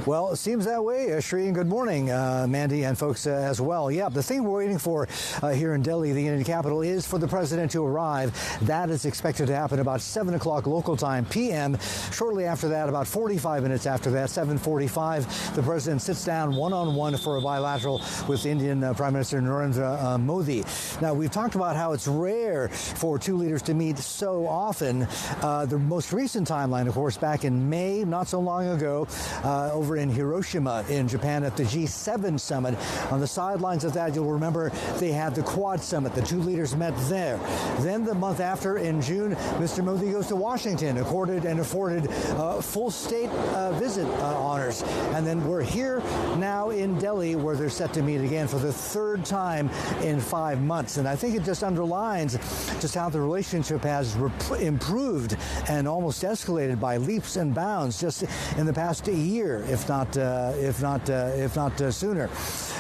Well, it seems that way, Shreen. Good morning, Mandy and folks as well. Yeah, the thing we're waiting for here in Delhi, the Indian capital, is for the president to arrive. That is expected to happen about 7 o'clock local time, p.m. Shortly after that, about 45 minutes after that, 7:45, the president sits down one-on-one for a bilateral with Indian Prime Minister Narendra Modi. Now, we've talked about how it's rare for two leaders to meet so often. The most recent timeline, of course, back in May, not so long ago, over in Hiroshima in Japan at the G7 summit. On the sidelines of that, you'll remember they had the Quad summit. The two leaders met there. Then the month after, in June, Mr. Modi goes to Washington, accorded and afforded full state visit honors. And then we're here now in Delhi, where they're set to meet again for the third time in 5 months. And I think it just underlines just how the relationship has improved and almost escalated by leaps and bounds just in the past year, if not sooner.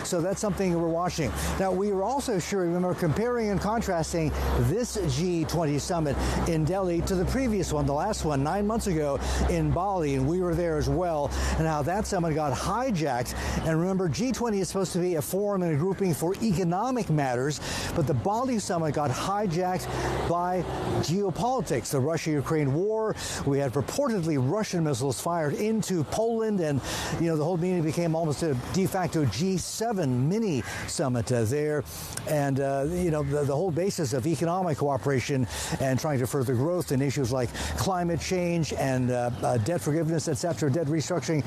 So that's something we're watching. Now, we were also remember comparing and contrasting this G20 summit in Delhi to the previous one, the last one, 9 months ago in Bali, and we were there as well, and how that summit got hijacked. And remember, G20 is supposed to be a forum and a grouping for economic matters, but the Bali summit got hijacked by geopolitics, the Russia-Ukraine war. We had purportedly Russian missiles fired into Poland, and the whole meeting became almost a de facto G7 mini summit there. And the whole basis of economic cooperation and trying to further growth in issues like climate change and debt forgiveness, etc., debt restructuring,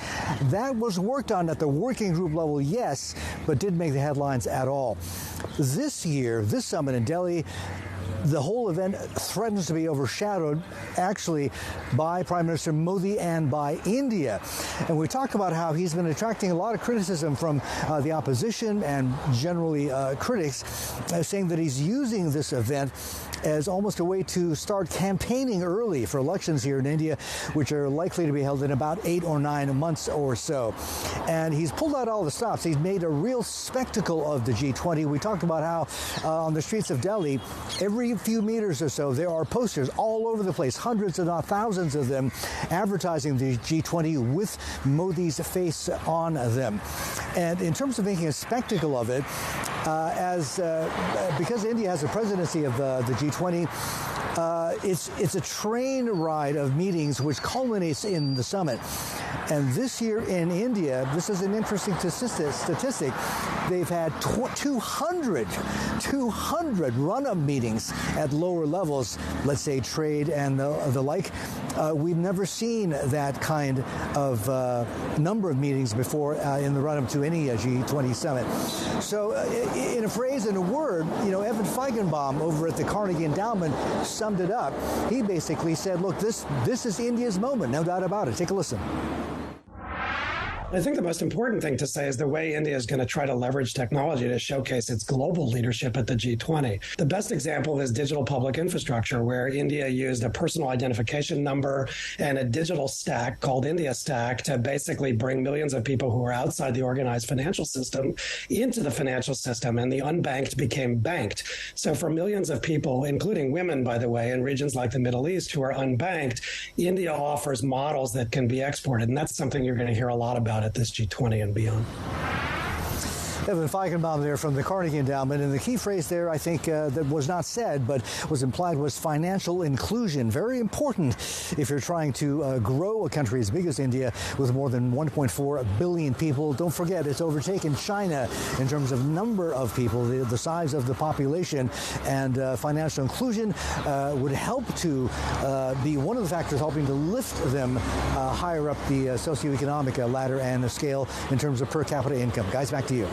that was worked on at the working group level, yes, but didn't make the headlines at all. This year, this summit in Delhi, the whole event threatens to be overshadowed, actually, by Prime Minister Modi and by India. And we talk about how he's been attracting a lot of criticism from the opposition and generally critics, saying that he's using this event as almost a way to start campaigning early for elections here in India, which are likely to be held in about 8 or 9 months or so. And he's pulled out all the stops. He's made a real spectacle of the G20. We talked about how on the streets of Delhi, every few meters or so, there are posters all over the place, hundreds if not thousands of them, advertising the G20 with Modi's face on them. And in terms of making a spectacle of it, because India has the presidency of the G20, it's a train ride of meetings which culminates in the summit. And this year in India, this is an interesting statistic. They've had 200 run-up meetings at lower levels, let's say trade and the like. We've never seen that kind of number of meetings before in the run-up to any G20 summit. So in a phrase, in a word, Evan Feigenbaum over at the Carnegie Endowment summed it up. He basically said, look, this is India's moment, no doubt about it. Take a listen. I think the most important thing to say is the way India is going to try to leverage technology to showcase its global leadership at the G20. The best example is digital public infrastructure, where India used a personal identification number and a digital stack called India Stack to basically bring millions of people who are outside the organized financial system into the financial system, and the unbanked became banked. So for millions of people, including women, by the way, in regions like the Middle East who are unbanked, India offers models that can be exported, and that's something you're going to hear a lot about at this G20 and beyond. Evan Feigenbaum there from the Carnegie Endowment. And the key phrase there, I think, that was not said but was implied was financial inclusion. Very important if you're trying to grow a country as big as India with more than 1.4 billion people. Don't forget, it's overtaken China in terms of number of people, the size of the population. And financial inclusion would help to be one of the factors helping to lift them higher up the socioeconomic ladder and the scale in terms of per capita income. Guys, back to you.